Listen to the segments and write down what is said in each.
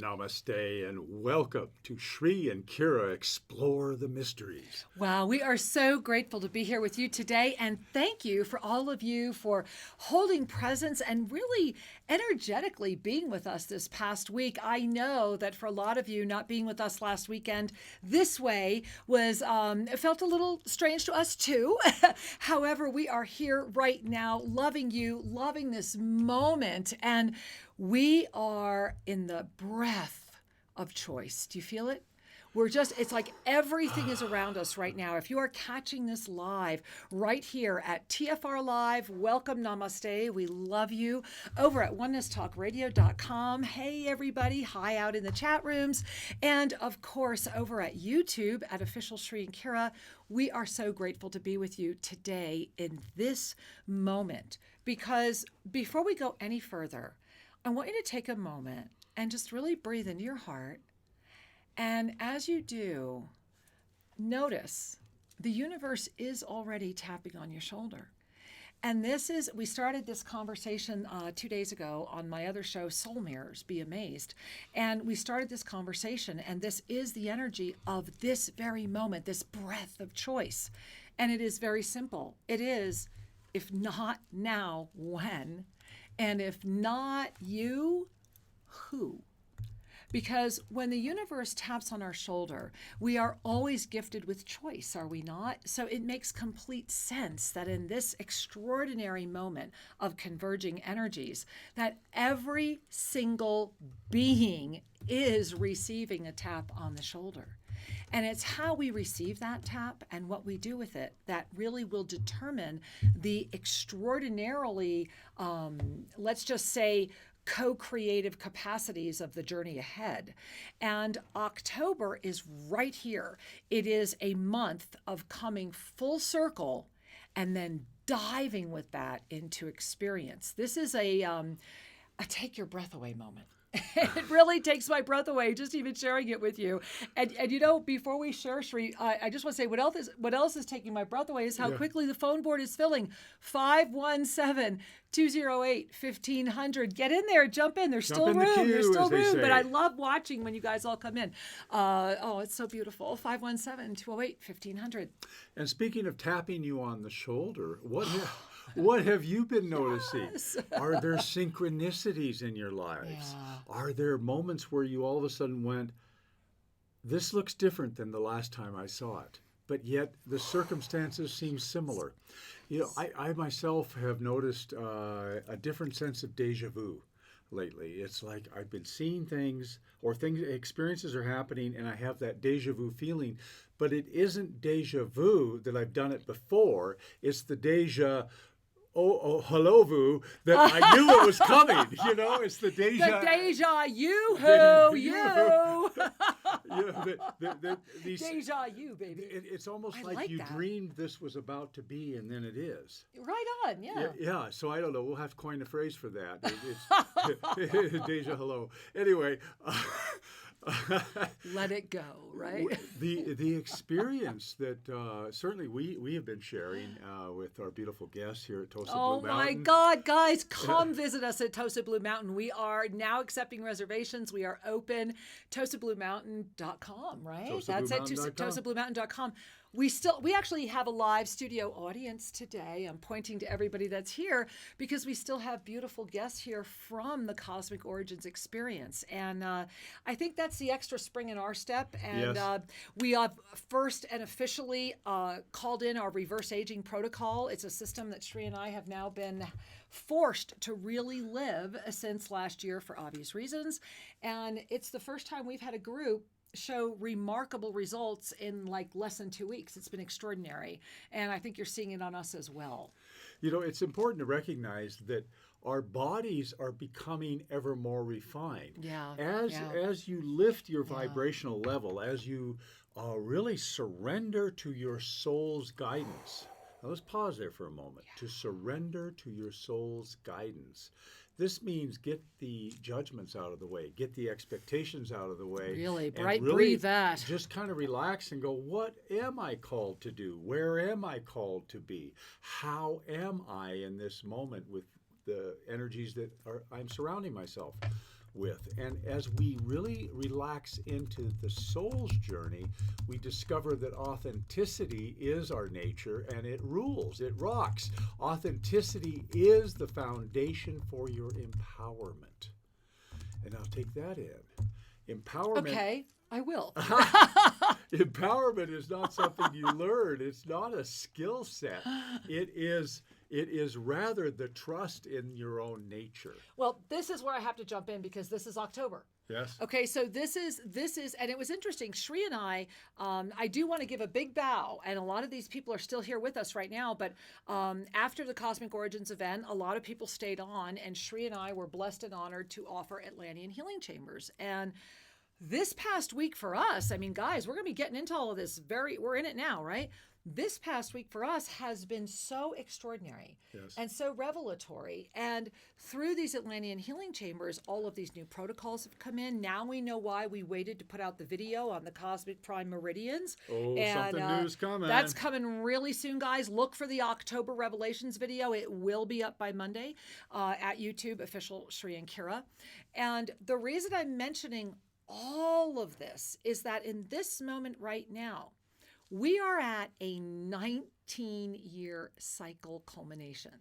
Namaste and welcome to Shri and Kira Explore the Mysteries. Wow, we are so grateful to be here with you today, and thank you for all of you for holding presence and really energetically being with us this past week. I know that for a lot of you, not being with us last weekend this way was it felt a little strange to us too. However, we are here right now, loving you, loving this moment, and we are in the breath of choice. Do you feel it? It's like everything is around us right now. If you are catching this live right here at TFR Live, welcome, namaste. We love you. Over at onenesstalkradio.com. Hey, everybody. Hi out in the chat rooms. And of course, over at YouTube at Official Shri and Kira, we are so grateful to be with you today in this moment. Because before we go any further, I want you to take a moment and just really breathe into your heart. And as you do, notice the universe is already tapping on your shoulder. And we started this conversation 2 days ago on my other show, Soul Mirrors, Be Amazed. And we started this conversation, and this is the energy of this very moment, this breath of choice. And it is very simple. It is, if not now, when? And if not you, who? Because when the universe taps on our shoulder, we are always gifted with choice, are we not? So it makes complete sense that in this extraordinary moment of converging energies, that every single being is receiving a tap on the shoulder. And it's how we receive that tap and what we do with it that really will determine the extraordinarily, let's just say, co-creative capacities of the journey ahead. And October is right here. It is a month of coming full circle and then diving with that into experience. This is a take your breath away moment. It really takes my breath away just even sharing it with you. And you know, before we share, Shri, I just want to say what else is taking my breath away is how quickly the phone board is filling. 517-208-1500. Get in there, jump in. There's still room. There's still room. But I love watching when you guys all come in. It's so beautiful. 517-208-1500. And speaking of tapping you on the shoulder, what have you been noticing? Yes. Are there synchronicities in your lives? Yeah. Are there moments where you all of a sudden went, this looks different than the last time I saw it, but yet the circumstances seem similar? You know, I myself have noticed a different sense of deja vu lately. It's like I've been seeing things or experiences are happening and I have that deja vu feeling, but it isn't deja vu that I've done it before. It's the hello vu that I knew it was coming. You know, it's the deja. The deja you. Deja you, baby. It's almost I like you that. dreamed this was about to be, and then it is. Right on, yeah. Yeah. So I don't know. We'll have to coin a phrase for that. It's deja hello. Anyway. Let it go, right? The experience that certainly we have been sharing with our beautiful guests here at Tosa Blue Mountain. Oh my God, guys, come visit us at Tosa Blue Mountain. We are now accepting reservations. We are open. TosaBlueMountain.com, right? That's it. TosaBlueMountain.com. We actually have a live studio audience today. I'm pointing to everybody that's here because we still have beautiful guests here from the Cosmic Origins Experience. And I think that's the extra spring in our step. And yes. We have first and officially called in our reverse aging protocol. It's a system that Shri and I have now been forced to really live since last year for obvious reasons. And it's the first time we've had a group show remarkable results in like less than 2 weeks. It's been extraordinary. And I think you're seeing it on us as well. You know, it's important to recognize that our bodies are becoming ever more refined. Yeah. As you lift your vibrational level, as you really surrender to your soul's guidance. Now let's pause there for a moment. To surrender to your soul's guidance. This means get the judgments out of the way, get the expectations out of the way. Really, breathe that. Just kind of relax and go, what am I called to do? Where am I called to be? How am I in this moment with the energies that I'm surrounding myself with. And as we really relax into the soul's journey, we discover that authenticity is our nature and it rules, it rocks. Authenticity is the foundation for your empowerment. And I'll take that in. Empowerment. Okay, I will. Empowerment is not something you learn. It's not a skill set. It is rather the trust in your own nature. Well, this is where I have to jump in because this is October. Yes. Okay, so this is, and it was interesting. Shri and I do want to give a big bow, and a lot of these people are still here with us right now. But after the Cosmic Origins event, a lot of people stayed on, and Shri and I were blessed and honored to offer Atlantean Healing Chambers. And this past week for us, I mean, guys, we're going to be getting into all of this. We're in it now, right? This past week for us has been so extraordinary and so revelatory. And through these Atlantean Healing Chambers, all of these new protocols have come in. Now we know why we waited to put out the video on the Cosmic Prime Meridians. Oh, and, something new's coming. That's coming really soon, guys. Look for the October Revelations video. It will be up by Monday at YouTube, official Shri and Kira. And the reason I'm mentioning all of this is that in this moment right now, we are at a 19-year cycle culmination.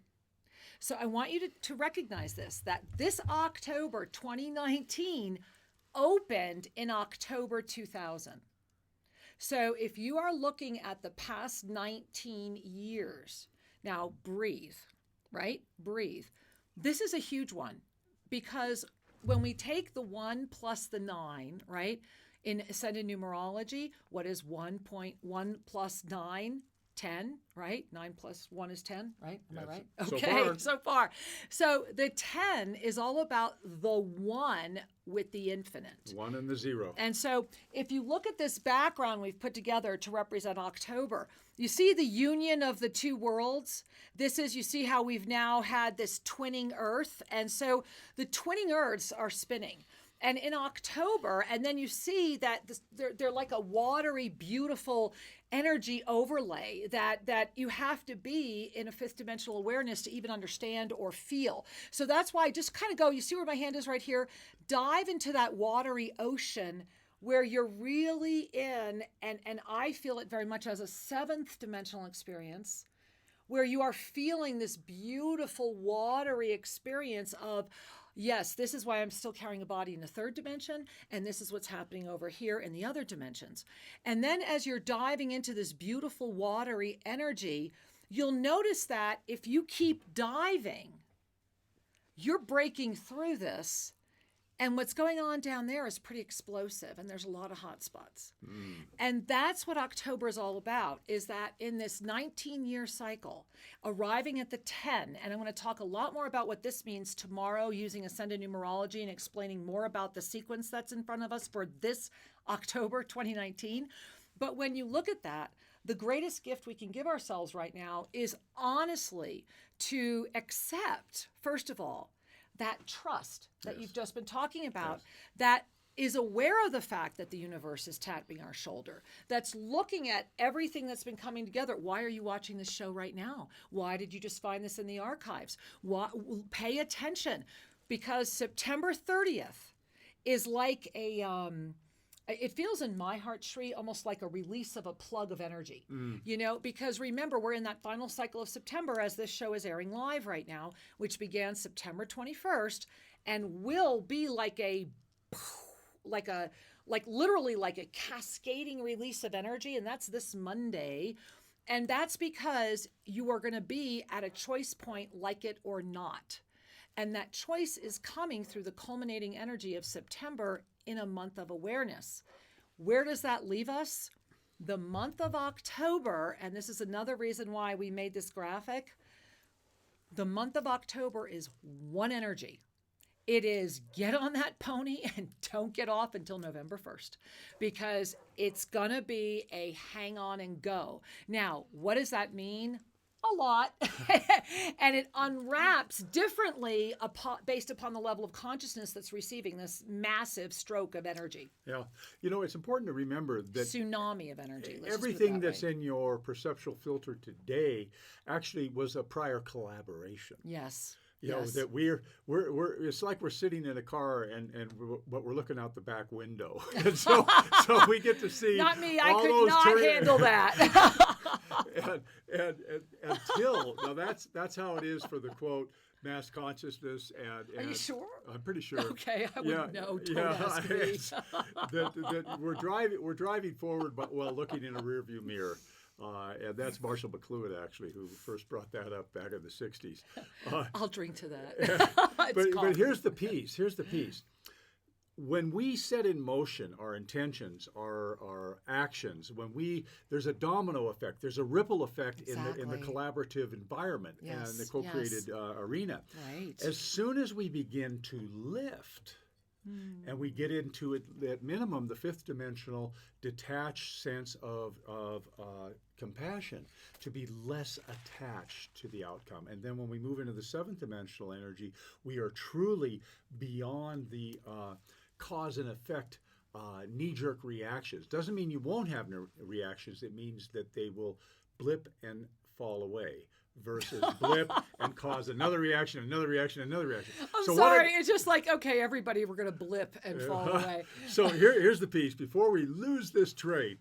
So I want you to recognize this, that this October 2019 opened in October 2000. So if you are looking at the past 19 years, now breathe, right? Breathe. This is a huge one because when we take the 1 plus the 9, right? In Ascended numerology, what is 1.1 plus 9? 10, right? 9 plus 1 is 10, right? Am I right? Okay, so far. So the 10 is all about the 1 with the infinite. 1 and the 0. And so if you look at this background we've put together to represent October, you see the union of the two worlds. This is, you see how we've now had this twinning Earth. And so the twinning Earths are spinning. And in October, and then you see that they're like a watery, beautiful energy overlay that you have to be in a fifth dimensional awareness to even understand or feel. So that's why just kind of go, you see where my hand is right here? Dive into that watery ocean where you're really in, and I feel it very much as a seventh dimensional experience, where you are feeling this beautiful watery experience of, yes, this is why I'm still carrying a body in the third dimension, and this is what's happening over here in the other dimensions. And then as you're diving into this beautiful watery energy, you'll notice that if you keep diving, you're breaking through this, and what's going on down there is pretty explosive, and there's a lot of hot spots. And that's what October is all about, is that in this 19-year cycle, arriving at the 10, and I'm going to talk a lot more about what this means tomorrow using Ascended numerology and explaining more about the sequence that's in front of us for this October 2019. But when you look at that, the greatest gift we can give ourselves right now is honestly to accept, first of all, that trust that you've just been talking about, that is aware of the fact that the universe is tapping our shoulder, that's looking at everything that's been coming together. Why are you watching this show right now? Why did you just find this in the archives? Pay attention, because September 30th is like it feels in my heart, Shri, almost like a release of a plug of energy, you know, because remember, we're in that final cycle of September as this show is airing live right now, which began September 21st and will be like literally like a cascading release of energy. And that's this Monday. And that's because you are going to be at a choice point, like it or not. And that choice is coming through the culminating energy of September in a month of awareness. Where does that leave us? The month of October, and this is another reason why we made this graphic, the month of October is one energy. It is get on that pony and don't get off until November 1st, because it's going to be a hang on and go. Now, what does that mean? A lot. And it unwraps differently based upon the level of consciousness that's receiving this massive stroke of energy. Yeah. You know, it's important to remember that tsunami of energy. Everything that's in your perceptual filter today actually was a prior collaboration. Yes. You know, that we're it's like we're sitting in a car but we're looking out the back window. And so we get to see Not me, all I could those not handle that. and until now that's how it is for the quote mass consciousness Are you sure? I'm pretty sure. Okay, I wouldn't know. Don't ask me. that we're driving forward, but while looking in a rearview mirror, and that's Marshall McLuhan actually who first brought that up back in the '60s. I'll drink to that. But here's the piece. When we set in motion our intentions, our actions, there's a domino effect, there's a ripple effect in the collaborative environment and the co-created arena. Right. As soon as we begin to lift, and we get into it at minimum the fifth dimensional detached sense of compassion, to be less attached to the outcome. And then when we move into the seventh dimensional energy, we are truly beyond the cause and effect knee-jerk reactions. Doesn't mean you won't have reactions. It means that they will blip and fall away versus blip and cause another reaction, another reaction, another reaction. I'm sorry. It's just like, okay, everybody, we're going to blip and fall away. So here's the piece. Before we lose this train,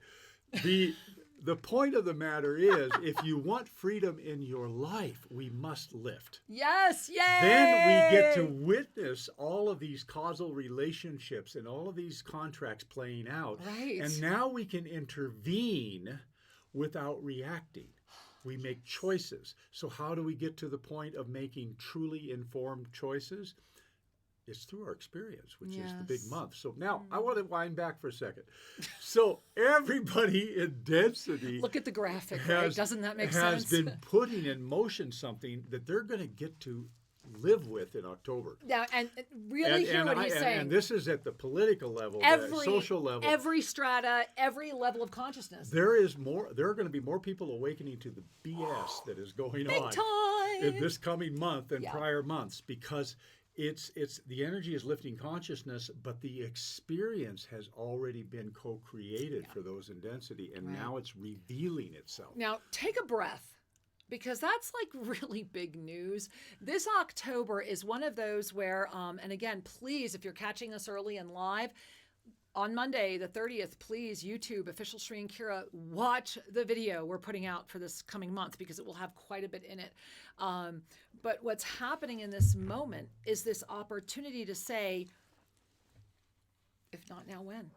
the point of the matter is, if you want freedom in your life, we must lift. Yes, yay! Then we get to witness all of these causal relationships and all of these contracts playing out. Right. And now we can intervene without reacting. We make choices. So how do we get to the point of making truly informed choices? It's through our experience, which is the big month. So now I want to wind back for a second. So everybody in density look at the graphic, right? Doesn't that make sense? Has been putting in motion something that they're going to get to live with in October. Now, and really hear what he's saying. And this is at the political level, the social level. Every strata, every level of consciousness. There are going to be more people awakening to the BS that is going Big on time. in this coming month than prior months, because it's the energy is lifting consciousness, but the experience has already been co-created for those in density, and now it's revealing itself. Now, take a breath, because that's like really big news. This October is one of those where, and again, please, if you're catching us early and live, on Monday, the 30th, please, YouTube, Official Sri and Kira, watch the video we're putting out for this coming month, because it will have quite a bit in it. But what's happening in this moment is this opportunity to say, if not now, when?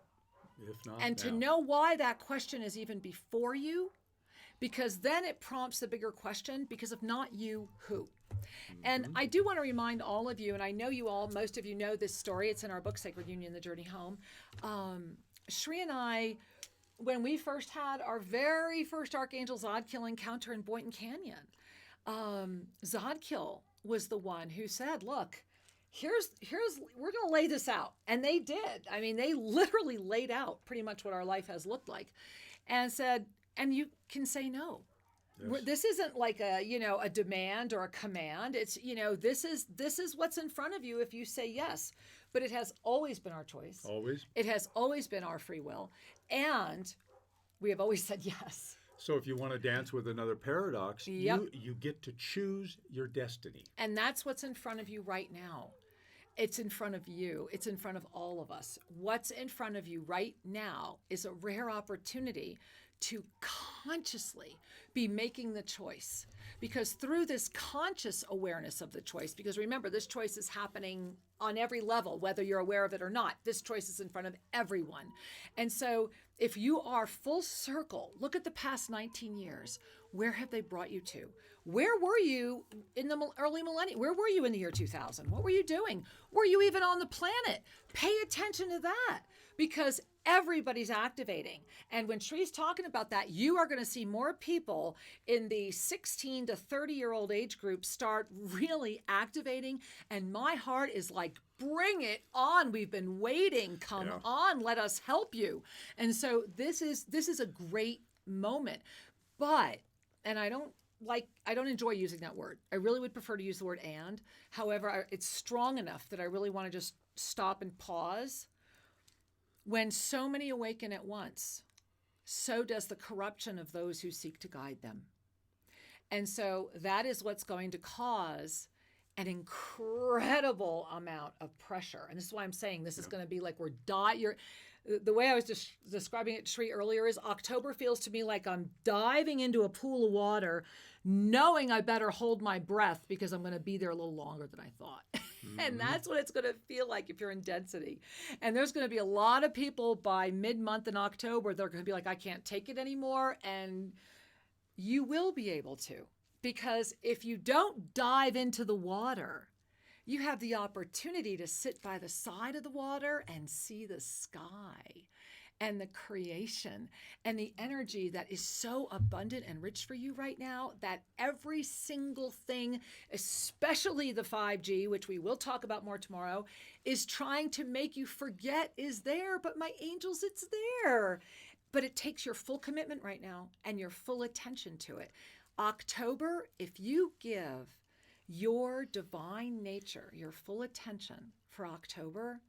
If not and now. To know why that question is even before you, because then it prompts the bigger question, because if not you, who? And I do want to remind all of you, and I know you all, most of you know this story. It's in our book, Sacred Union, The Journey Home. Sri and I, when we first had our very first Archangel Zodkill encounter in Boynton Canyon, Zodkill was the one who said, look, here's we're going to lay this out. And they did. I mean, they literally laid out pretty much what our life has looked like and said, and you can say no. Yes. This isn't like a demand or a command. It's, this is what's in front of you if you say yes. But it has always been our choice. Always. It has always been our free will. And we have always said yes. So if you want to dance with another paradox, you get to choose your destiny. And that's what's in front of you right now. It's in front of you. It's in front of all of us. What's in front of you right now is a rare opportunity to consciously be making the choice. Because through this conscious awareness of the choice, because remember, this choice is happening on every level, whether you're aware of it or not. This choice is in front of everyone. And so if you are full circle, look at the past 19 years. Where have they brought you to? Where were you in the early millennium? Where were you in the year 2000? What were you doing? Were you even on the planet? Pay attention to that, because everybody's activating. And when Shree's talking about that, you are going to see more people in the 16 to 30-year-old age group start really activating. And my heart is like, bring it on. We've been waiting. Come on. Let us help you. And so this is a great moment. But, and I don't enjoy using that word. I really would prefer to use the word and. However, it's strong enough that I really want to just stop and pause. When so many awaken at once, so does the corruption of those who seek to guide them. And so that is what's going to cause an incredible amount of pressure. And this is why I'm saying this is going to be like the way I was just describing it to Sri earlier is October feels to me like I'm diving into a pool of water, knowing I better hold my breath because I'm going to be there a little longer than I thought. And that's what it's going to feel like if you're in density. And there's going to be a lot of people by mid-month in October, they're going to be like, I can't take it anymore. And you will be able to, because if you don't dive into the water, you have the opportunity to sit by the side of the water and see the sky and the creation and the energy that is so abundant and rich for you right now, that every single thing, especially the 5G, which we will talk about more tomorrow, is trying to make you forget is there. But my angels, it's there. But it takes your full commitment right now and your full attention to it. October, if you give your divine nature, your full attention for October,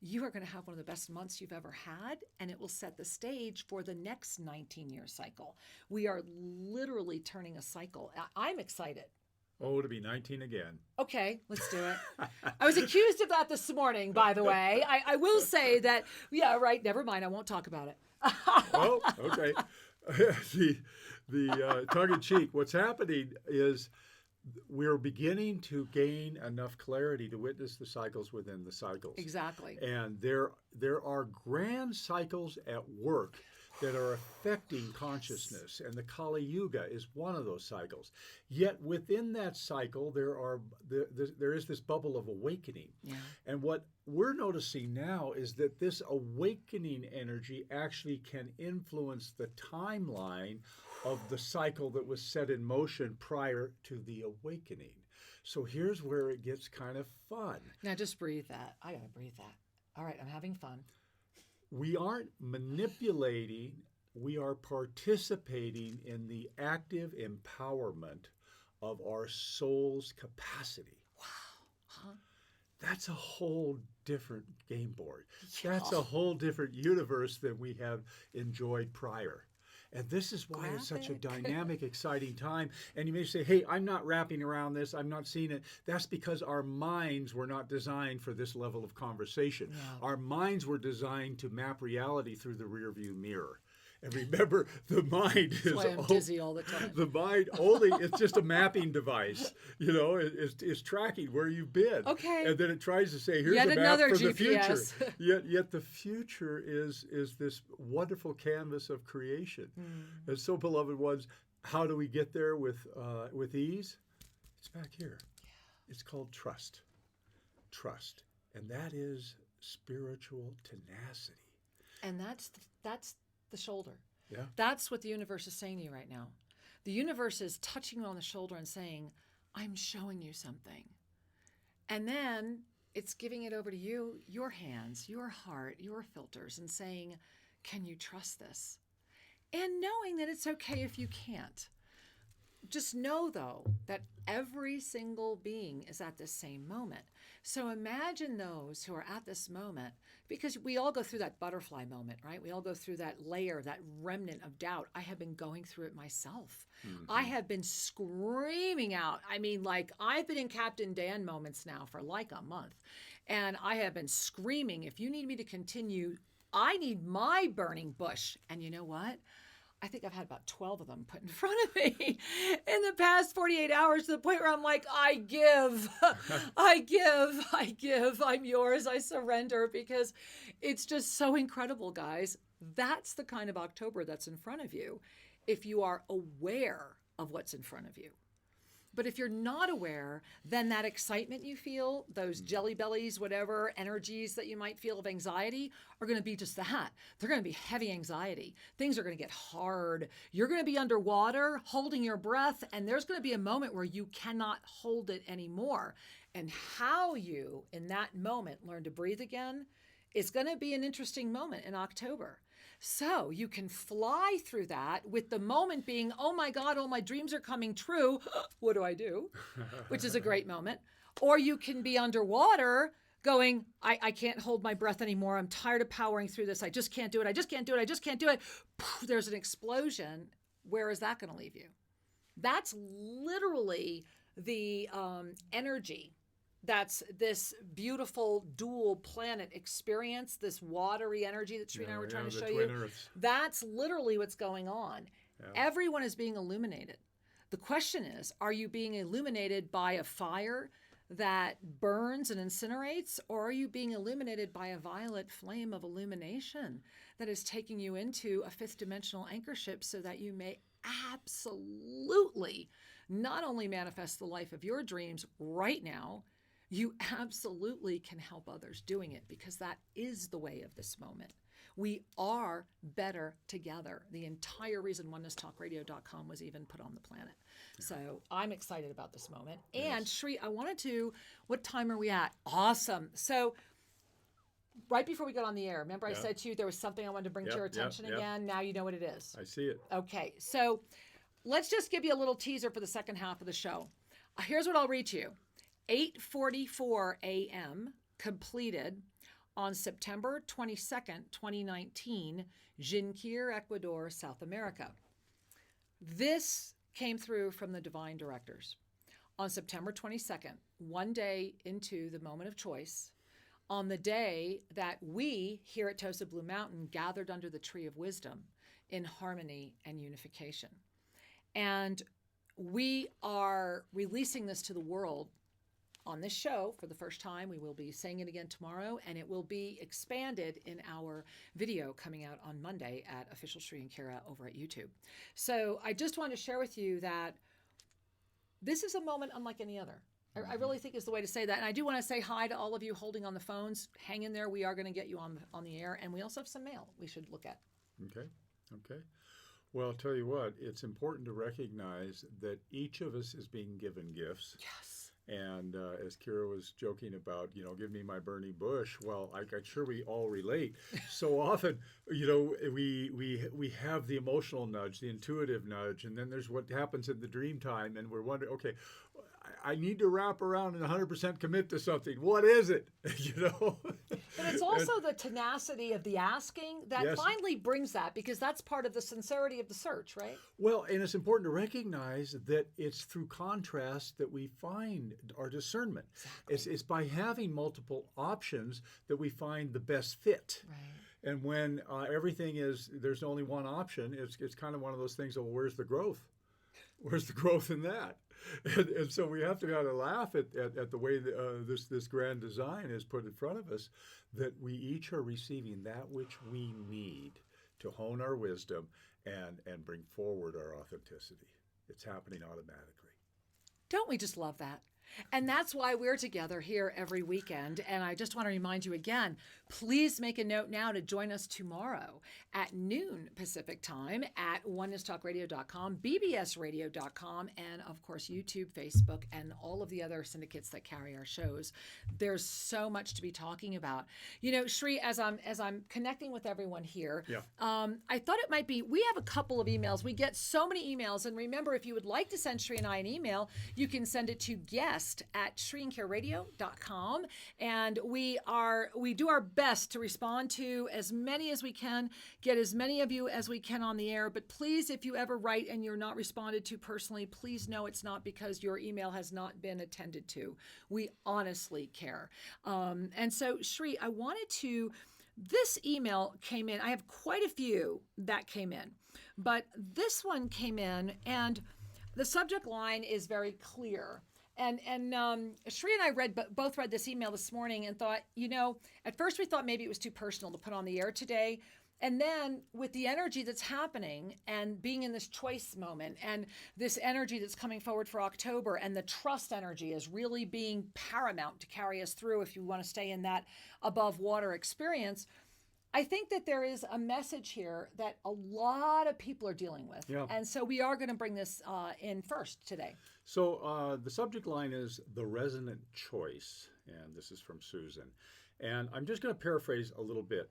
you are going to have one of the best months you've ever had, and it will set the stage for the next 19-year cycle. We are literally turning a cycle. I'm excited. Oh, to be 19 again. Okay, let's do it. I was accused of that this morning, by the way. I will say that, yeah, right, never mind. I won't talk about it. Oh, okay. The tongue-in-cheek, what's happening is we're beginning to gain enough clarity to witness the cycles within the cycles. Exactly. And there are grand cycles at work that are affecting consciousness, and the Kali Yuga is one of those cycles. Yet within that cycle, there is this bubble of awakening. Yeah. And what we're noticing now is that this awakening energy actually can influence the timeline of the cycle that was set in motion prior to the awakening. So here's where it gets kind of fun. Now just breathe that. I gotta breathe that. All right, I'm having fun. We aren't manipulating, we are participating in the active empowerment of our soul's capacity. Wow. Huh? That's a whole different game board. That's a whole different universe than we have enjoyed prior. And this is why it's such a dynamic, exciting time. And you may say, hey, I'm not wrapping around this. I'm not seeing it. That's because our minds were not designed for this level of conversation. Yeah. Our minds were designed to map reality through the rearview mirror. And remember, the mind is why I'm dizzy all the time. The mind only, it's just a mapping device. You know, it's tracking where you've been. Okay. And then it tries to say, here's Yet a map another for GPS. the future. Yet the future is this wonderful canvas of creation. And so, beloved ones, how do we get there with ease? It's back here. Yeah. It's called trust. Trust. And that is spiritual tenacity. And that's the shoulder. Yeah. That's what the universe is saying to you right now. The universe is touching you on the shoulder and saying, I'm showing you something. And then it's giving it over to you, your hands, your heart, your filters, and saying, can you trust this? And knowing that it's okay if you can't. Just know, though, that every single being is at this same moment. So imagine those who are at this moment, because we all go through that butterfly moment, right? We all go through that layer, that remnant of doubt. I have been going through it myself. Mm-hmm. I have been screaming out. I mean, like, I've been in Captain Dan moments now for like a month. And I have been screaming, if you need me to continue, I need my burning bush. And you know what? I think I've had about 12 of them put in front of me in the past 48 hours, to the point where I'm like, I give, I'm yours, I surrender, because it's just so incredible, guys. That's the kind of October that's in front of you, if you are aware of what's in front of you. But if you're not aware, then that excitement you feel, those jelly bellies, whatever energies that you might feel of anxiety, are going to be just that. They're going to be heavy anxiety. Things are going to get hard. You're going to be underwater, holding your breath, and there's going to be a moment where you cannot hold it anymore. And how you, in that moment, learn to breathe again is going to be an interesting moment in October. So you can fly through that with the moment being, oh my God, all my dreams are coming true. What do I do? Which is a great moment. Or you can be underwater going, I can't hold my breath anymore. I'm tired of powering through this. I just can't do it. I just can't do it. I just can't do it. There's an explosion. Where is that going to leave you? That's literally the energy that's this beautiful dual planet experience, this watery energy that Sri and I were trying to show you. Earths. That's literally what's going on. Yeah. Everyone is being illuminated. The question is, are you being illuminated by a fire that burns and incinerates, or are you being illuminated by a violet flame of illumination that is taking you into a fifth dimensional anchor ship so that you may absolutely not only manifest the life of your dreams right now, you absolutely can help others doing it, because that is the way of this moment. We are better together. The entire reason onenesstalkradio.com was even put on the planet. So I'm excited about this moment. And Sri, I wanted to, what time are we at? Awesome. So right before we got on the air, remember I said to you there was something I wanted to bring to your attention again? Now you know what it is. I see it. Okay, so let's just give you a little teaser for the second half of the show. Here's what I'll read to you. 8:44 a.m. completed on September 22nd, 2019, Jinquir, Ecuador, South America. This came through from the divine directors. On September 22nd, one day into the moment of choice, on the day that we here at Tosa Blue Mountain gathered under the tree of wisdom in harmony and unification. And we are releasing this to the world on this show for the first time. We will be saying it again tomorrow, and it will be expanded in our video coming out on Monday at Official Sri and Kira over at YouTube. So I just want to share with you that this is a moment unlike any other. I really think is the way to say that. And I do want to say hi to all of you holding on the phones. Hang in there. We are going to get you on the air. And we also have some mail we should look at. Okay. Well, I'll tell you what, it's important to recognize that each of us is being given gifts. Yes. And as Kira was joking about, give me my burning bush. Well, I'm sure we all relate. So often, we have the emotional nudge, the intuitive nudge, and then there's what happens in the dream time, and we're wondering, okay, I need to wrap around and 100% commit to something. What is it? But it's also the tenacity of the asking that finally brings that, because that's part of the sincerity of the search, right? Well, and it's important to recognize that it's through contrast that we find our discernment. Exactly. It's by having multiple options that we find the best fit. Right. And when there's only one option, it's kind of one of those things, well, where's the growth? Where's the growth in that? And so we have to kind of laugh at the way this grand design is put in front of us, that we each are receiving that which we need to hone our wisdom and bring forward our authenticity. It's happening automatically. Don't we just love that? And that's why we're together here every weekend. And I just want to remind you again, please make a note now to join us tomorrow at noon Pacific time at onenesstalkradio.com, bbsradio.com, and of course, YouTube, Facebook, and all of the other syndicates that carry our shows. There's so much to be talking about. Sri, as I'm connecting with everyone here, I thought it might be, we have a couple of emails. We get so many emails. And remember, if you would like to send Sri and I an email, you can send it to guest@shriandcareradio.com, and we do our best to respond to as many as we can, get as many of you as we can on the air. But please, if you ever write and you're not responded to personally, please know it's not because your email has not been attended to. We honestly care. And so, Sri, this email came in. I have quite a few that came in, but this one came in, and the subject line is very clear. And Sri and I both read this email this morning and thought, at first we thought maybe it was too personal to put on the air today. And then with the energy that's happening and being in this choice moment and this energy that's coming forward for October, and the trust energy is really being paramount to carry us through if you want to stay in that above water experience, I think that there is a message here that a lot of people are dealing with. Yeah. And so we are going to bring this in first today. So the subject line is the resonant choice, and this is from Susan. And I'm just going to paraphrase a little bit.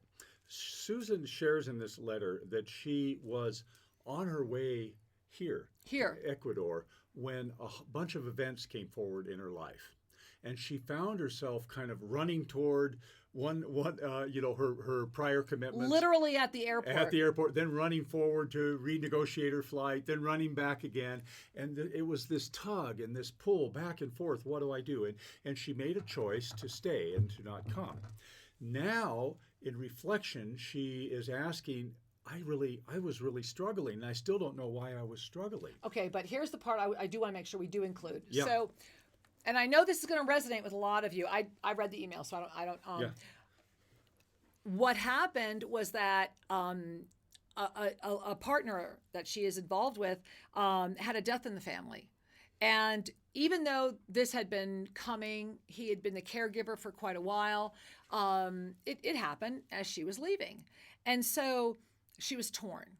Susan shares in this letter that she was on her way here, to Ecuador, when a bunch of events came forward in her life. and she found herself kind of running toward her prior commitments. Literally at the airport. At the airport, then running forward to renegotiate her flight, then running back again. And it was this tug and this pull back and forth. What do I do? And she made a choice to stay and to not come. Now, in reflection, she is asking, I was really struggling, and I still don't know why I was struggling. Okay, but here's the part I do want to make sure we do include. Yeah. So, and I know this is going to resonate with a lot of you. I read the email, so I don't. Yeah. What happened was that a partner that she is involved with had a death in the family. And even though this had been coming, he had been the caregiver for quite a while, it happened as she was leaving. And so she was torn,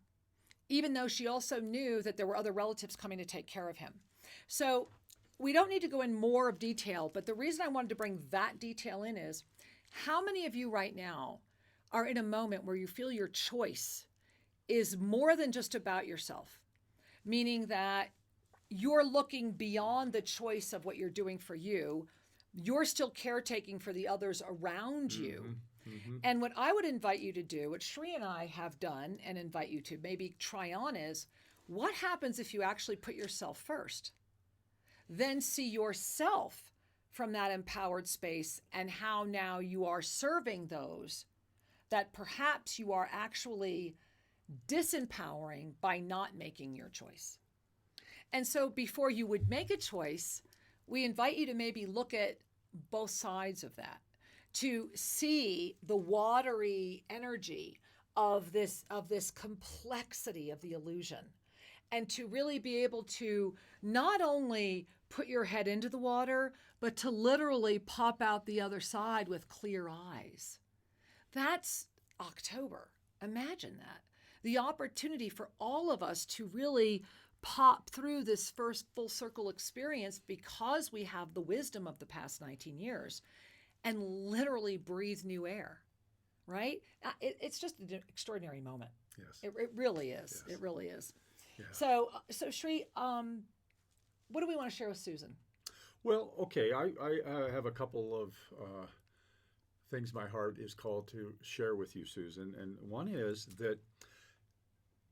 even though she also knew that there were other relatives coming to take care of him. So we don't need to go in more of detail, but the reason I wanted to bring that detail in is, how many of you right now are in a moment where you feel your choice is more than just about yourself? Meaning that you're looking beyond the choice of what you're doing for you. You're still caretaking for the others around you. Mm-hmm. And what I would invite you to do, what Sri and I have done and invite you to maybe try on, is what happens if you actually put yourself first? Then see yourself from that empowered space and how now you are serving those that perhaps you are actually disempowering by not making your choice. And so before you would make a choice, we invite you to maybe look at both sides of that, to see the watery energy of this complexity of the illusion, and to really be able to not only put your head into the water, but to literally pop out the other side with clear eyes. That's October. Imagine that. The opportunity for all of us to really pop through this first full circle experience, because we have the wisdom of the past 19 years, and literally breathe new air, right? It's just an extraordinary moment. Yes. It really is. Yes. It really is. Yeah. So Sri, what do we want to share with Susan? Well, okay, I have a couple of things my heart is called to share with you, Susan. And one is that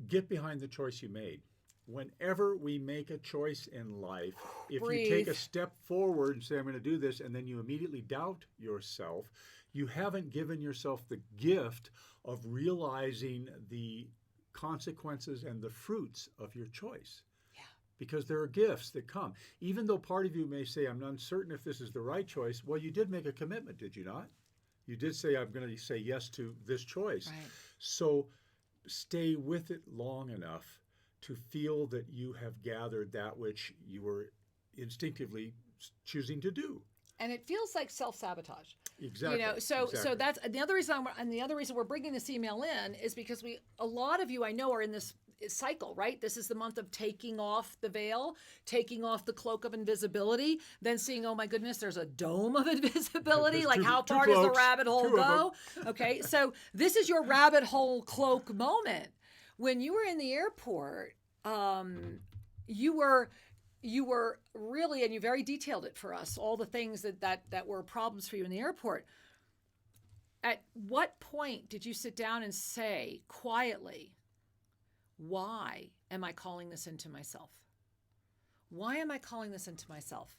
get behind the choice you made. Whenever we make a choice in life, if Breathe. you take a step forward and say, I'm going to do this, and then you immediately doubt yourself, you haven't given yourself the gift of realizing the consequences and the fruits of your choice. Yeah. Because there are gifts that come. Even though part of you may say, I'm uncertain if this is the right choice, well, you did make a commitment, did you not? You did say, I'm going to say yes to this choice. Right. So stay with it long enough to feel that you have gathered that which you were instinctively choosing to do. And it feels like self-sabotage. Exactly. So that's the other reason we're bringing this email in is because a lot of you I know are in this cycle, right? This is the month of taking off the veil, taking off the cloak of invisibility, then seeing, oh my goodness, there's a dome of invisibility. Like how far does the rabbit hole go? Okay, so this is your rabbit hole cloak moment. When you were in the airport, you were really, and you very detailed it for us, all the things that were problems for you in the airport. At what point did you sit down and say quietly, why am I calling this into myself? Why am I calling this into myself?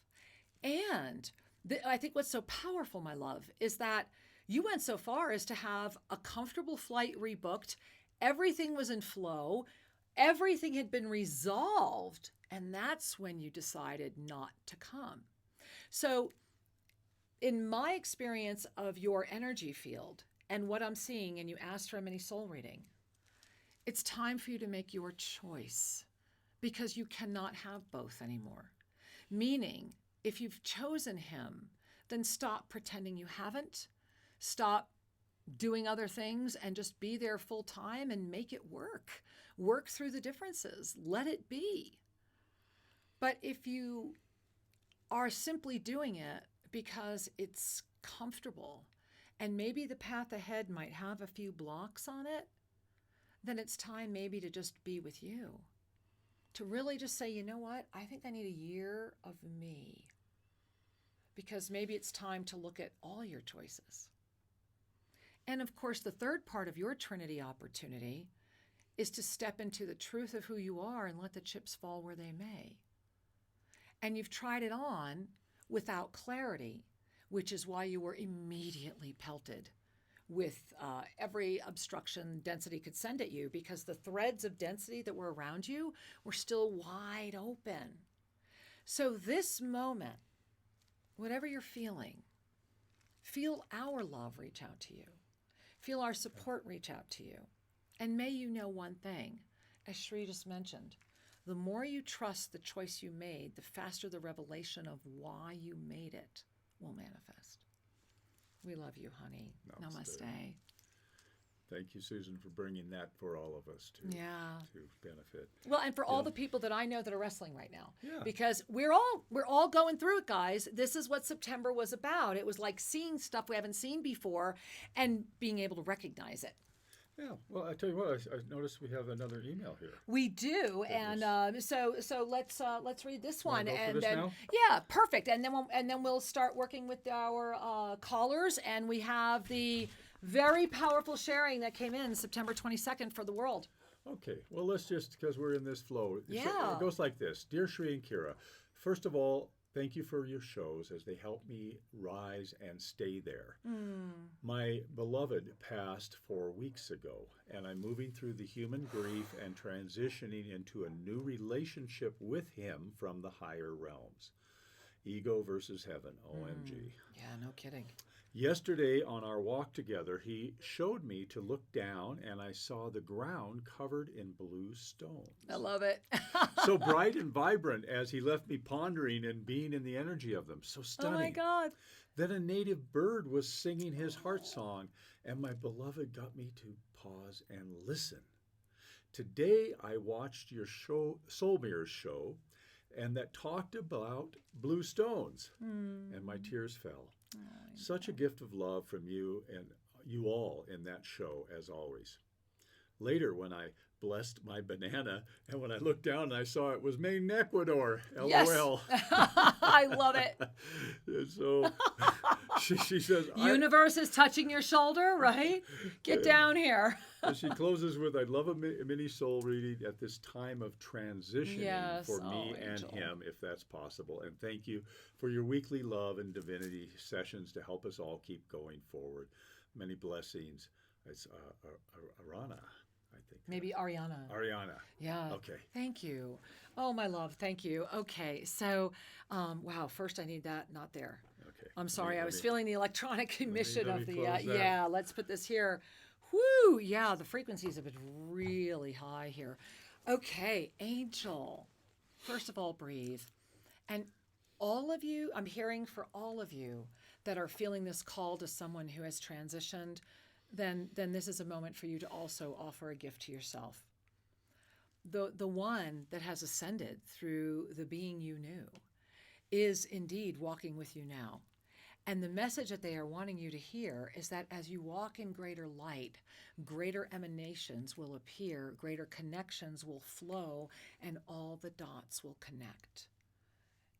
And I think what's so powerful, my love, is that you went so far as to have a comfortable flight rebooked. Everything was in flow. Everything had been resolved. And that's when you decided not to come. So in my experience of your energy field and what I'm seeing, and you asked for a mini soul reading, it's time for you to make your choice, because you cannot have both anymore. Meaning, if you've chosen him, then stop pretending you haven't. Stop doing other things and just be there full time and make it work. Work through the differences. Let it be. But if you are simply doing it because it's comfortable and maybe the path ahead might have a few blocks on it, then it's time maybe to just be with you. To really just say, you know what? I think I need a year of me. because maybe it's time to look at all your choices. And of course, the third part of your Trinity opportunity is to step into the truth of who you are and let the chips fall where they may. And you've tried it on without clarity, which is why you were immediately pelted with every obstruction density could send at you, because the threads of density that were around you were still wide open. So this moment, whatever you're feeling, feel our love reach out to you. Feel our support reach out to you. And may you know one thing, as Shri just mentioned, the more you trust the choice you made, the faster the revelation of why you made it will manifest. We love you, honey. Namaste. Thank you, Susan, for bringing that for all of us to benefit. Well, and for all the people that I know that are wrestling right now, Yeah. because we're all going through it, guys. This is what September was about. It was like seeing stuff we haven't seen before and being able to recognize it. Yeah. Well, I tell you what, I noticed we have another email here. We do, and so let's read this one, Go and for this then now? yeah, perfect, and then we'll start working with our callers, and we have the very powerful sharing that came in September 22nd for the world. Okay. Well, let's just, because we're in this flow. Yeah. So it goes like this. Dear Shri and Kira, first of all, thank you for your shows as they help me rise and stay there. My beloved passed 4 weeks ago, and I'm moving through the human grief and transitioning into a new relationship with him from the higher realms. Ego versus heaven, OMG. Yeah, no kidding. Yesterday on our walk together, he showed me to look down, and I saw the ground covered in blue stones. I love it. So bright and vibrant as he left me pondering and being in the energy of them. So stunning. Oh my God. Then a native bird was singing his heart song, and my beloved got me to pause and listen. Today I watched your show, Soul Mirrors show, and that talked about blue stones, and my tears fell. Such a gift of love from you and you all in that show, as always. Later, when I blessed my banana, and when I looked down and I saw it was made in Ecuador, LOL. Yes. I love it. So she says, Universe is touching your shoulder, right? Get down here. And she closes with, I'd love a mini soul reading at this time of transitioning for me and Angel. him, if that's possible. And thank you for your weekly love and divinity sessions to help us all keep going forward. Many blessings. It's Arana, I think. Maybe Ariana. Ariana. Yeah. Okay. Thank you. Oh, my love. Thank you. Okay. So, wow. First, I need that. Not there. Okay. I'm sorry. I was me- feeling the electronic emission let of me the. close that. Yeah. Let's put this here. Whoo. Yeah. The frequencies have been really high here. Okay. Angel. First of all, breathe. And all of you, I'm hearing for all of you that are feeling this call to someone who has transitioned, then this is a moment for you to also offer a gift to yourself. The one that has ascended through the being you knew is indeed walking with you now. And the message that they are wanting you to hear is that as you walk in greater light, greater emanations will appear, greater connections will flow, and all the dots will connect.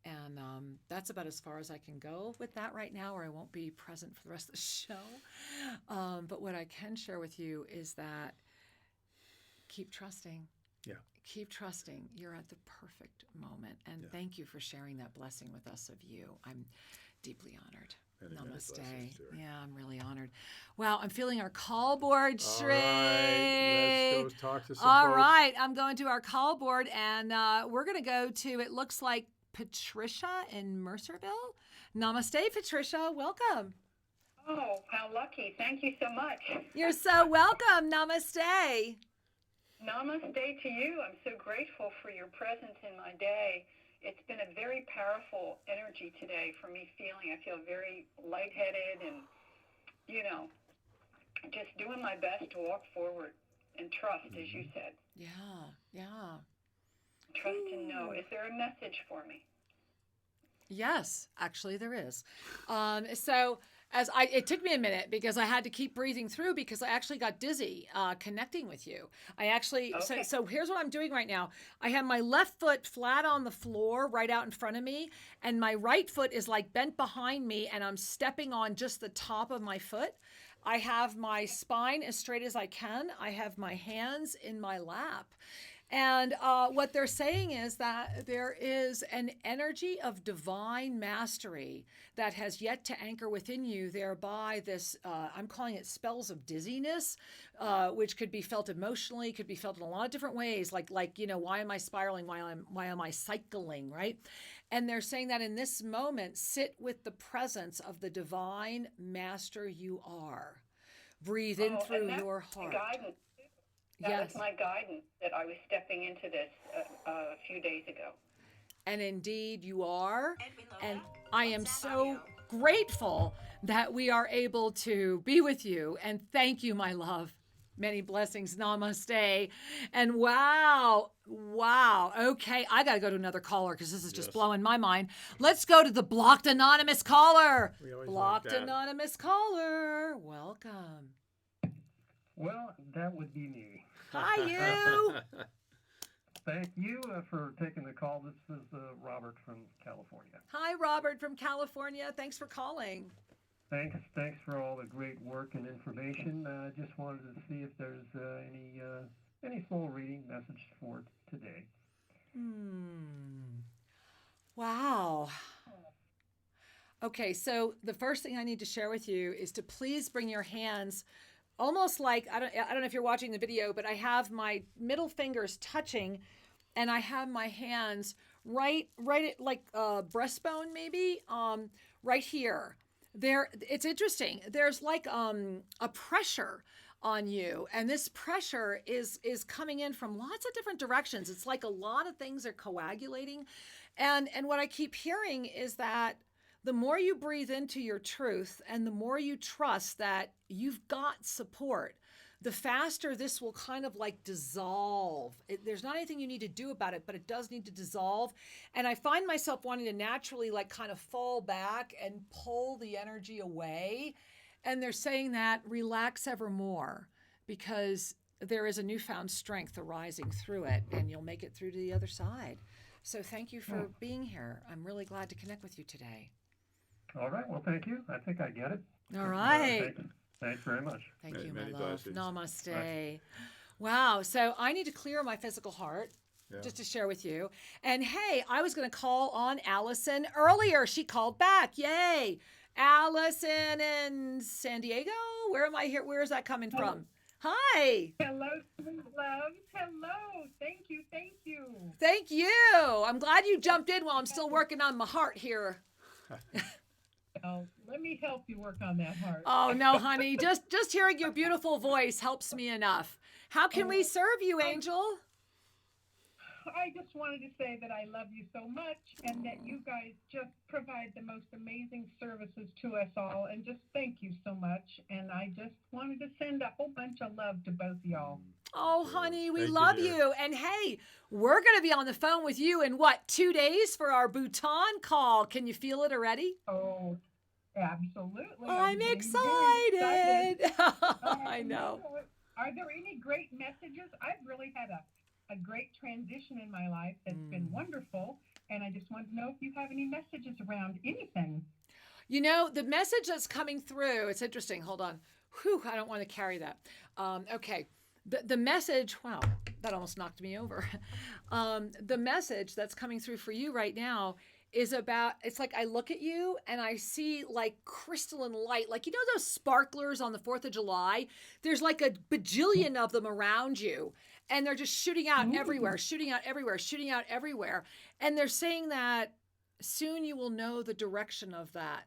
And that's about as far as I can go with that right now, or I won't be present for the rest of the show. But what I can share with you is that keep trusting. Yeah. Keep trusting. You're at the perfect moment. And thank you for sharing that blessing with us of you. I'm deeply honored. Many Namaste. blessings to her. Yeah, I'm really honored. Wow, I'm feeling our call board, All Shri. right. Let's go talk to some All folks. right, I'm going to our call board, and we're going to go to, it looks like, Patricia in Mercerville. Namaste, Patricia. Welcome. Oh, how lucky. Thank you so much. You're so welcome. Namaste. Namaste to you. I'm so grateful for your presence in my day. It's been a very powerful energy today for me feeling. I feel very lightheaded and, just doing my best to walk forward and trust, as you said. Yeah. Trust and know. Is there a message for me? Yes, actually there is. So It took me a minute because I had to keep breathing through because I actually got dizzy connecting with you. Okay. So here's what I'm doing right now. I have my left foot flat on the floor right out in front of me, and my right foot is like bent behind me, and I'm stepping on just the top of my foot. I have my spine as straight as I can. I have my hands in my lap. And what they're saying is that there is an energy of divine mastery that has yet to anchor within you, thereby this, I'm calling it spells of dizziness, which could be felt emotionally, could be felt in a lot of different ways, like why am I spiraling? Why am I cycling, right? And they're saying that in this moment, sit with the presence of the divine master you are. Breathe in through your heart. Guidance. That was my guidance that I was stepping into this a few days ago. And indeed you are. And I am so grateful that we are able to be with you. And thank you, my love. Many blessings. Namaste. And wow. Okay, I got to go to another caller because this is just blowing my mind. Let's go to the blocked anonymous caller. Blocked anonymous caller. Welcome. Well, that would be me. Hi, you. Thank you for taking the call. This is Robert from California. Hi, Robert from California. Thanks for calling. Thanks for all the great work and information. Just wanted to see if there's any soul reading message for today. Wow. Okay, so the first thing I need to share with you is to please bring your hands almost like, I don't know if you're watching the video, but I have my middle fingers touching and I have my hands right at like breastbone maybe, right here. It's interesting. There's like a pressure on you, and this pressure is coming in from lots of different directions. It's like a lot of things are coagulating. And what I keep hearing is that the more you breathe into your truth and the more you trust that you've got support, the faster this will kind of like dissolve. There's not anything you need to do about it, but it does need to dissolve. And I find myself wanting to naturally like kind of fall back and pull the energy away. And they're saying that relax evermore because there is a newfound strength arising through it and you'll make it through to the other side. So thank you for being here. I'm really glad to connect with you today. All right. Well, thank you. I think I get it. All right. Thanks very much. Thank you, my many love. blessings. Namaste. Right. Wow. So I need to clear my physical heart just to share with you. And hey, I was going to call on Allison earlier. She called back. Yay. Allison in San Diego. Where am I here? Where is that coming from? Hi. Hello, sweet love. Hello. Thank you. Thank you. I'm glad you jumped in while I'm still working on my heart here. Oh, let me help you work on that heart. Oh, no, honey. Just hearing your beautiful voice helps me enough. How can we serve you, Angel? I just wanted to say that I love you so much and that you guys just provide the most amazing services to us all. And just thank you so much. And I just wanted to send a whole bunch of love to both of y'all. Oh, honey, we Thank you, love dear. you. And hey, we're going to be on the phone with you in 2 days for our Bhutan call. Can you feel it already? Oh, absolutely. I'm getting excited. very excited. I know. Are there any great messages? I've really had a great transition in my life that's been wonderful. And I just want to know if you have any messages around anything. You know, the message that's coming through, it's interesting. Hold on. Whew, I don't want to carry that. Okay. The message, wow, that almost knocked me over. The message that's coming through for you right now is about, it's like I look at you and I see like crystalline light, like, you know, those sparklers on the 4th of July? There's like a bajillion of them around you and they're just shooting out everywhere, shooting out everywhere. And they're saying that soon you will know the direction of that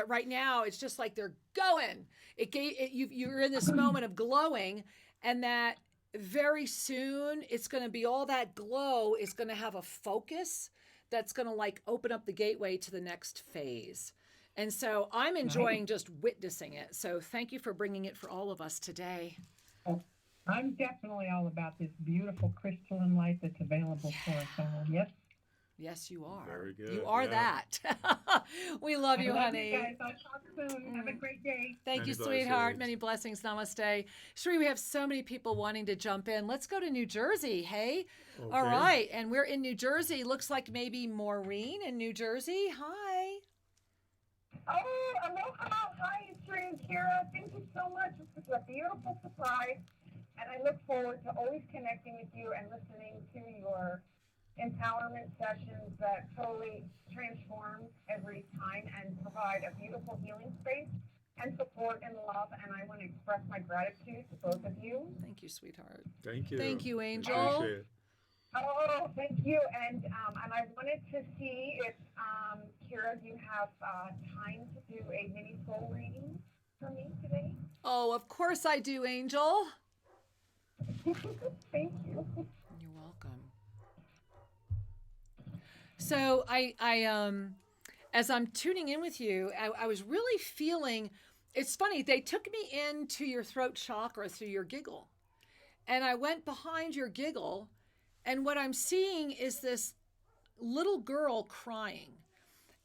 right now it's just like they're going. You're in this moment of glowing, and that very soon it's going to be all that glow is going to have a focus that's going to like open up the gateway to the next phase. And so I'm enjoying just witnessing it. So thank you for bringing it for all of us today. I'm definitely all about this beautiful crystalline light that's available for us all. Yes. Yes, you are. Very good, You are yeah. that. We love you, I love honey. you guys. I'll talk soon. Have a great day. Thank Many you, sweetheart. blessings. Many blessings. Namaste. Sheree, we have so many people wanting to jump in. Let's go to New Jersey. Hey. All Okay. right. And we're in New Jersey. Looks like maybe Maureen in New Jersey. Hi. Oh, aloha. Hi, it's Ray and Kira. Thank you so much. This is a beautiful surprise. And I look forward to always connecting with you and listening to your empowerment sessions that totally transform every time and provide a beautiful healing space and support and love. And I want to express my gratitude to both of you. Thank you, sweetheart. Thank you. Thank you, Angel. Appreciate it. Oh, thank you. And I wanted to see if, Kira, you have time to do a mini soul reading for me today. Oh, of course I do, Angel. Thank you. You're welcome. So as I'm tuning in with you, I was really feeling, it's funny, they took me into your throat chakra through your giggle. And I went behind your giggle, and what I'm seeing is this little girl crying.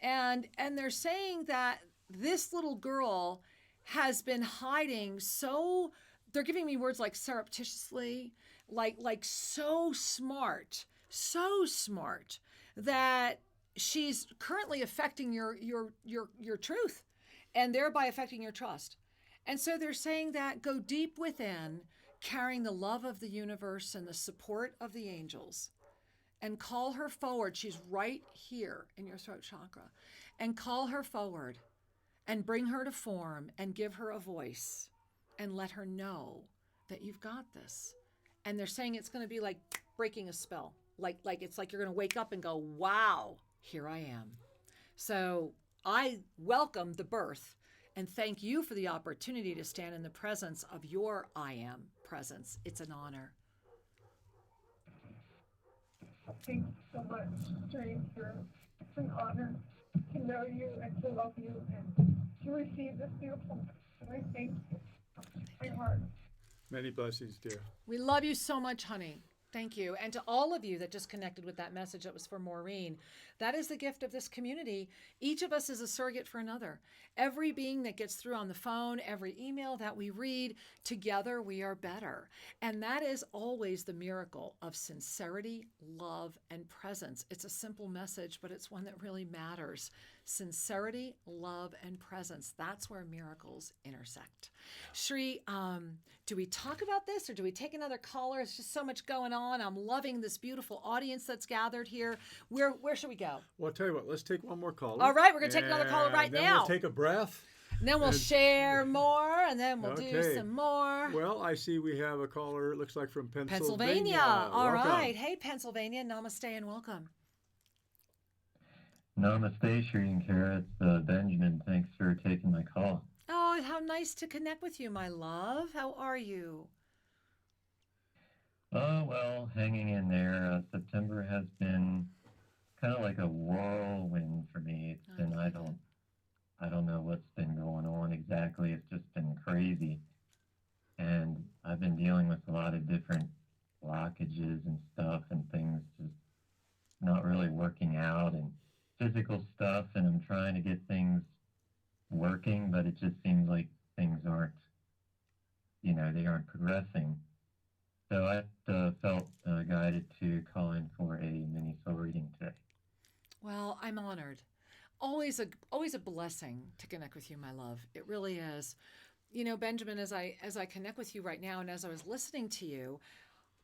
And they're saying that this little girl has been hiding so, they're giving me words like surreptitiously, like so smart that she's currently affecting your truth and thereby affecting your trust. And so they're saying that go deep within, carrying the love of the universe and the support of the angels, and call her forward. She's right here in your throat chakra. And call her forward and bring her to form and give her a voice and let her know that you've got this. And they're saying it's going to be like breaking a spell. Like it's like you're going to wake up and go, wow, here I am. So I welcome the birth and thank you for the opportunity to stand in the presence of your I am presence. It's an honor. Thank you so much, Ray and Kira. It's an honor to know you and to love you and to receive this beautiful message. And I thank you from my heart. Many blessings, dear. We love you so much, honey. Thank you. And to all of you that just connected with that message that was for Maureen, that is the gift of this community. Each of us is a surrogate for another. Every being that gets through on the phone, every email that we read, together we are better. And that is always the miracle of sincerity, love, and presence. It's a simple message, but it's one that really matters. Sincerity, love, and presence. That's where miracles intersect. Shri, do we talk about this or do we take another caller? It's just so much going on. I'm loving this beautiful audience that's gathered here. Where should we go? Well, I'll tell you what, let's take one more caller. All right, we're going to take another caller right then now. We'll take a breath. And then we'll share more, and then we'll do Okay. some more. Well, I see we have a caller, it looks like from Pennsylvania. Pennsylvania. All Welcome. right. Hey, Pennsylvania. Namaste and welcome. Namaste, Shri and Kara. It's Benjamin. Thanks for taking my call. Oh, how nice to connect with you, my love. How are you? Oh, well, hanging in there. September has been kind of like a whirlwind for me. It's been, I don't know what's been going on exactly. It's just been crazy. And I've been dealing with a lot of different blockages and stuff and things just not really working out and physical stuff. And I'm trying to get things working, but it just seems like things aren't, they aren't progressing. So I felt guided to call in for a mini soul reading today. Well, I'm honored. Always a blessing to connect with you, my love. It really is. Benjamin, as I connect with you right now, and as I was listening to you,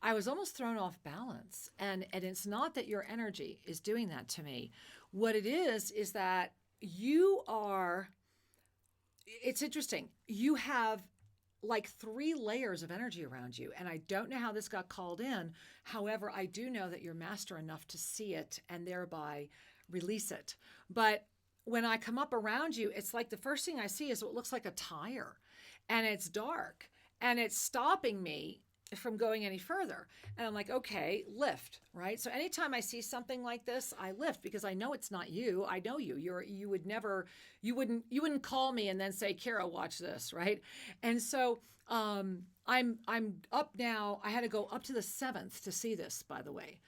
I was almost thrown off balance. And it's not that your energy is doing that to me. What it is that you are, it's interesting. You have like 3 layers of energy around you. And I don't know how this got called in. However, I do know that you're master enough to see it and thereby release it. But when I come up around you, it's like the first thing I see is what looks like a tire, and it's dark and it's stopping me from going any further. And I'm like, okay, lift, right? So anytime I see something like this, I lift because I know it's not you. I know you. You wouldn't call me and then say, Kara, watch this, right? And so I'm up now. I had to go up to the 7th to see this, by the way.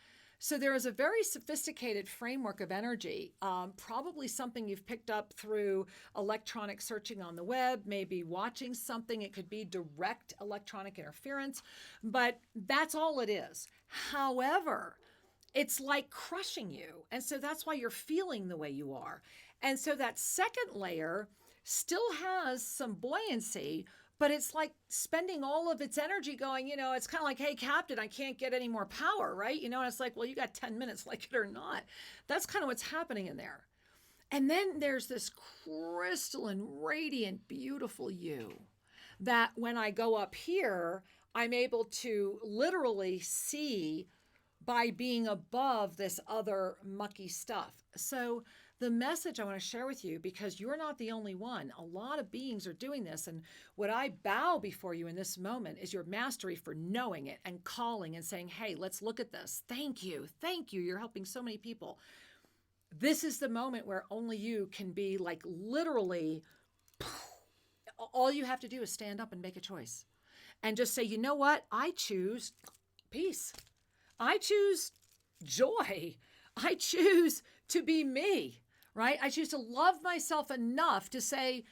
So there is a very sophisticated framework of energy, probably something you've picked up through electronic searching on the web, maybe watching something. It could be direct electronic interference, but that's all it is. However, it's like crushing you. And so that's why you're feeling the way you are. And so that second layer still has some buoyancy, but it's like spending all of its energy going, it's kind of like, hey, Captain, I can't get any more power, right? And it's like, well, you got 10 minutes, like it or not. That's kind of what's happening in there. And then there's this crystalline, radiant, beautiful you that when I go up here, I'm able to literally see by being above this other mucky stuff. So the message I want to share with you, because you're not the only one, a lot of beings are doing this. And what I bow before you in this moment is your mastery for knowing it and calling and saying, hey, let's look at this. Thank you. Thank you. You're helping so many people. This is the moment where only you can be like literally, all you have to do is stand up and make a choice and just say, you know what? I choose peace. I choose joy. I choose to be me, right? I choose to love myself enough to say,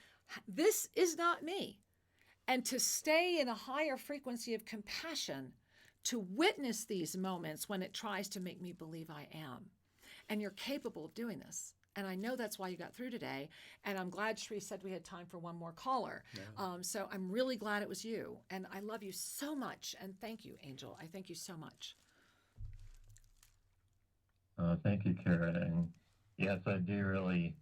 this is not me. And to stay in a higher frequency of compassion, to witness these moments when it tries to make me believe I am. And you're capable of doing this. And I know that's why you got through today. And I'm glad Sri said we had time for one more caller. Yeah. So I'm really glad it was you. And I love you so much. And thank you, Angel. I thank you so much. Thank you, Kara. And yes, I do really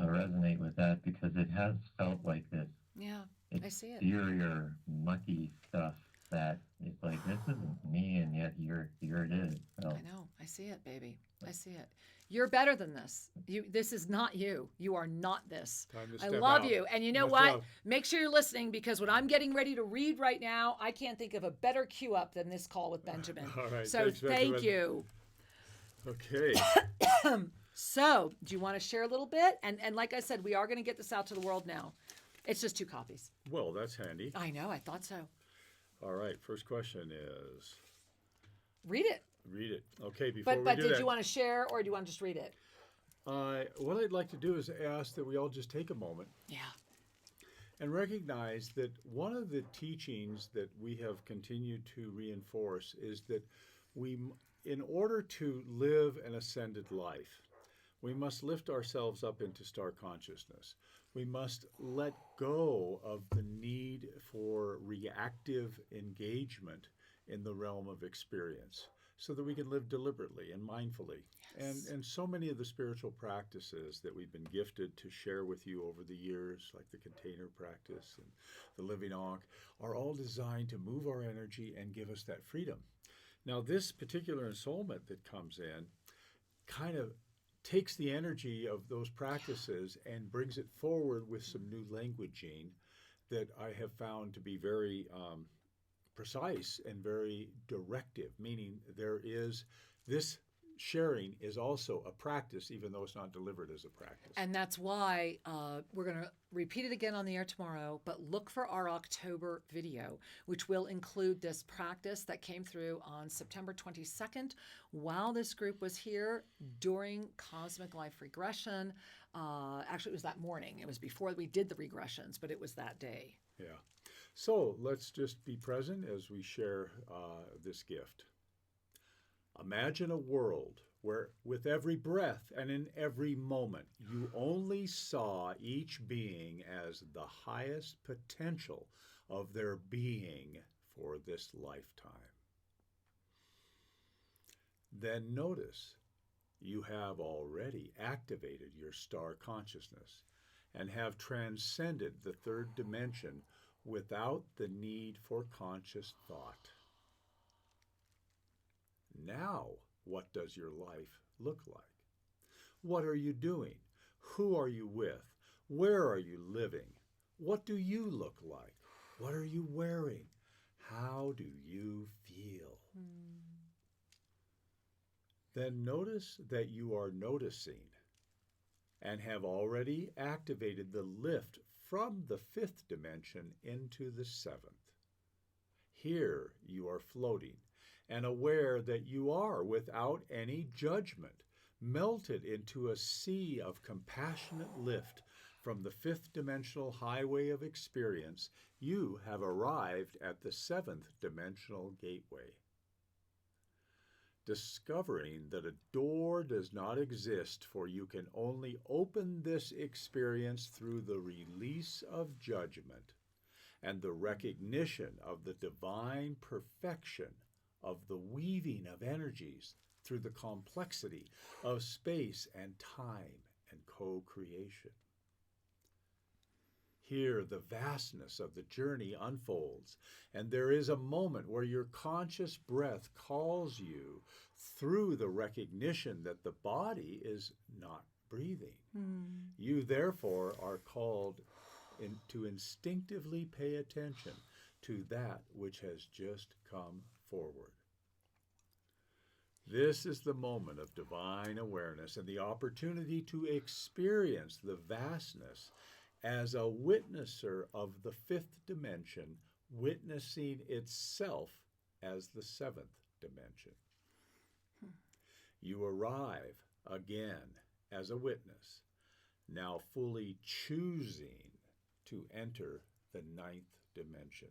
resonate with that because it has felt like this. Yeah, I see it. Exterior, mucky stuff that is like, this isn't me, and yet here it is. So. I know. I see it, baby. I see it. You're better than this. This is not you. You are not this. I love you. And you know what? Make sure you're listening, because what I'm getting ready to read right now, I can't think of a better cue up than this call with Benjamin. All right. So thank you. Okay. So, do you want to share a little bit? And like I said, we are going to get this out to the world now. It's just 2 copies. Well, that's handy. I know. I thought so. All right. First question is... Read it. Read it. Okay, before we do But that... did you want to share, or do you want to just read it? What I'd like to do is ask that we all just take a moment. Yeah. And recognize that one of the teachings that we have continued to reinforce is that in order to live an ascended life, we must lift ourselves up into star consciousness. We must let go of the need for reactive engagement in the realm of experience so that we can live deliberately and mindfully. Yes. And so many of the spiritual practices that we've been gifted to share with you over the years, like the container practice and the living ankh, are all designed to move our energy and give us that freedom. Now, this particular ensoulment that comes in kind of takes the energy of those practices and brings it forward with some new languaging that I have found to be very precise and very directive, meaning there is this sharing is also a practice, even though it's not delivered as a practice. And that's why we're going to repeat it again on the air tomorrow, but look for our October video, which will include this practice that came through on September 22nd while this group was here during Cosmic Life Regression. Actually, it was that morning. It was before we did the regressions, but it was that day. Yeah. So let's just be present as we share this gift. Imagine a world where with every breath and in every moment, you only saw each being as the highest potential of their being for this lifetime. Then notice you have already activated your star consciousness and have transcended the third dimension without the need for conscious thought. Now, what does your life look like? What are you doing? Who are you with? Where are you living? What do you look like? What are you wearing? How do you feel? Then notice that you are noticing and have already activated the lift from the 5th dimension into the 7th. Here you are floating and aware that you are, without any judgment, melted into a sea of compassionate lift from the fifth dimensional highway of experience, you have arrived at the seventh dimensional gateway. Discovering that a door does not exist, for you can only open this experience through the release of judgment and the recognition of the divine perfection of the weaving of energies through the complexity of space and time and co-creation. Here, the vastness of the journey unfolds, and there is a moment where your conscious breath calls you through the recognition that the body is not breathing. You, therefore, are called to instinctively pay attention to that which has just come forward. This is the moment of divine awareness and the opportunity to experience the vastness as a witnesser of the fifth dimension, witnessing itself as the seventh dimension. You arrive again as a witness, now fully choosing to enter the ninth dimension.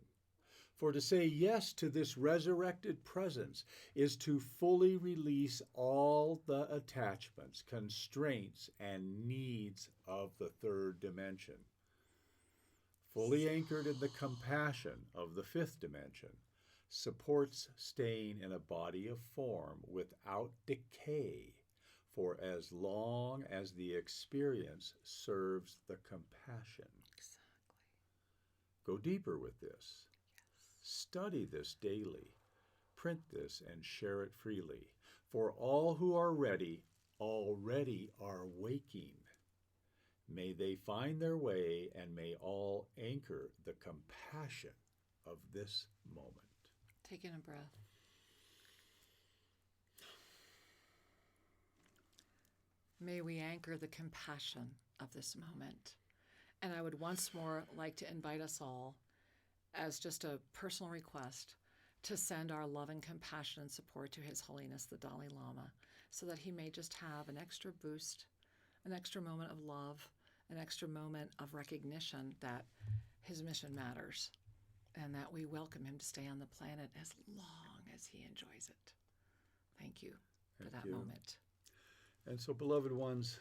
For to say yes to this resurrected presence is to fully release all the attachments, constraints, and needs of the third dimension. Fully anchored in the compassion of the fifth dimension, supports staying in a body of form without decay for as long as the experience serves the compassion. Exactly. Go deeper with this. Study this daily, print this, and share it freely. For all who are ready already are waking. May they find their way, and may all anchor the compassion of this moment. Take in a breath. May we anchor the compassion of this moment. And I would once more like to invite us all, as just a personal request, to send our love and compassion and support to His Holiness the Dalai Lama, so that he may just have an extra boost, an extra moment of love, an extra moment of recognition that his mission matters, and that we welcome him to stay on the planet as long as he enjoys it. Thank you for that moment. And so, beloved ones,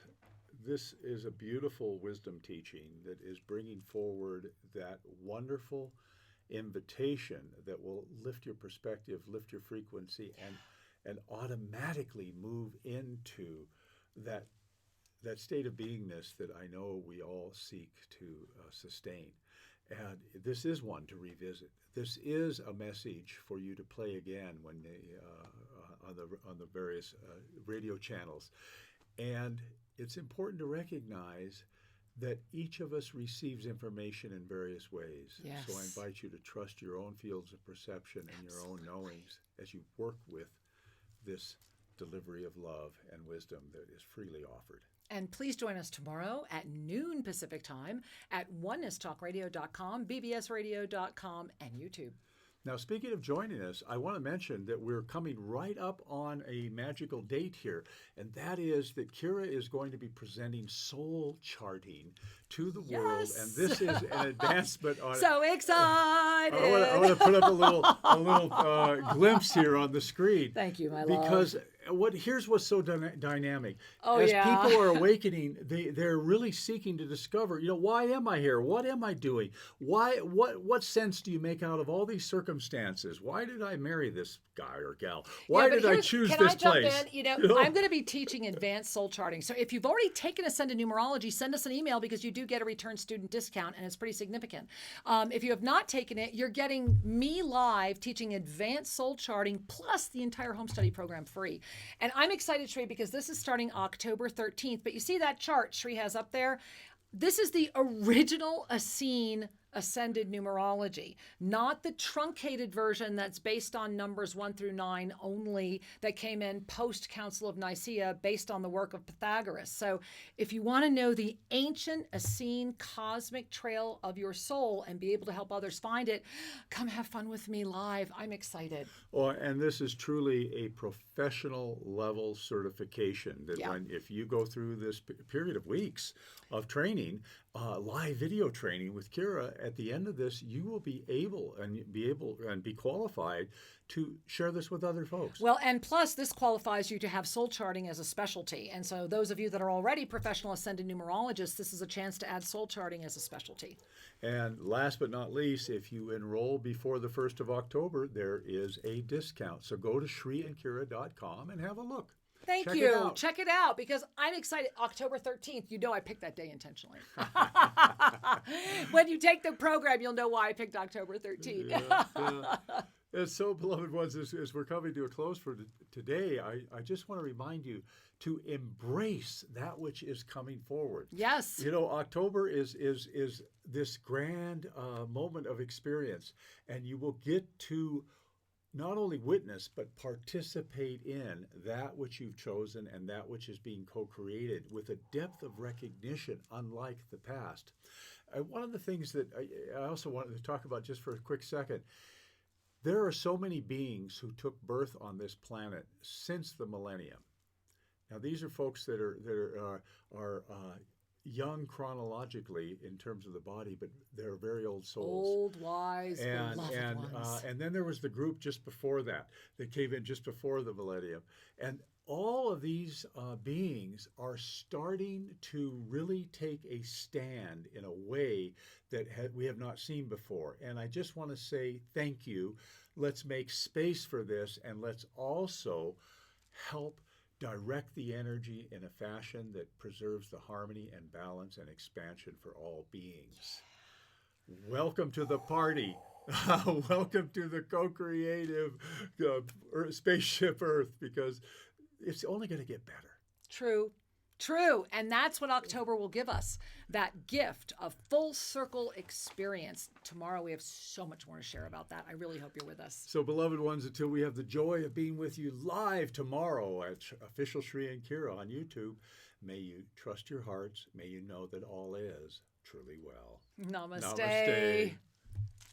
this is a beautiful wisdom teaching that is bringing forward that wonderful invitation that will lift your perspective, lift your frequency, and automatically move into that state of beingness that I know we all seek to sustain. And this is one to revisit. This is a message for you to play again when on the various radio channels. And it's important to recognize that each of us receives information in various ways. Yes. So I invite you to trust your own fields of perception and your own knowings as you work with this delivery of love and wisdom that is freely offered. And please join us tomorrow at noon Pacific time at onenesstalkradio.com, bbsradio.com, and YouTube. Now, speaking of joining us, I want to mention that we're coming right up on a magical date here, and that is that Kira is going to be presenting soul charting to the world, and this is an advancement on So excited! I want to put up a little glimpse here on the screen. Thank you, my love. Because here's what's so dynamic. Oh, As yeah. people are awakening, they're really seeking to discover, why am I here? What am I doing? What sense do you make out of all these circumstances? Why did I marry this guy or gal? Why did I choose this place? I'm going to be teaching advanced soul charting. So if you've already taken Ascended Numerology, send us an email, because you do get a return student discount, and it's pretty significant. If you have not taken it, you're getting me live teaching advanced soul charting plus the entire home study program free. And I'm excited, Sri, because this is starting October 13th. But you see that chart Sri has up there? This is the original Ascene ascended numerology, not the truncated version that's based on numbers 1 through 9 only, that came in post Council of Nicaea based on the work of Pythagoras. So if you want to know the ancient Essene cosmic trail of your soul and be able to help others find it, come have fun with me live. I'm excited. Well, and this is truly a professional level certification that if you go through this period of weeks of training, live video training with Kira, at the end of this, you will be able and be qualified to share this with other folks. Well, and plus this qualifies you to have soul charting as a specialty. And so those of you that are already professional ascended numerologists, this is a chance to add soul charting as a specialty. And last but not least, if you enroll before the 1st of October, there is a discount. So go to shriandkira.com and have a look. Thank you. Check it out, because I'm excited. October 13th, you know I picked that day intentionally. When you take the program, you'll know why I picked October 13th. Yeah. And so, beloved ones, as we're coming to a close for today, I just want to remind you to embrace that which is coming forward. Yes. You know, October is this grand moment of experience, and you will get to not only witness, but participate in that which you've chosen and that which is being co-created with a depth of recognition unlike the past. One of the things that I also wanted to talk about just for a quick second, there are so many beings who took birth on this planet since the millennium. Now, these are folks that are young chronologically in terms of the body, but they're very old souls. Old, wise, beloved ones. And then there was the group just before that came in just before the millennium. And all of these beings are starting to really take a stand in a way that we have not seen before. And I just want to say thank you. Let's make space for this, and let's also help direct the energy in a fashion that preserves the harmony and balance and expansion for all beings. Welcome to the party. Welcome to the co-creative spaceship Earth, because it's only going to get better. True. And that's what October will give us, that gift of full circle experience. Tomorrow we have so much more to share about that. I really hope you're with us. So, beloved ones, until we have the joy of being with you live tomorrow at Official Shri and Kira on YouTube, may you trust your hearts. May you know that all is truly well. Namaste. Namaste.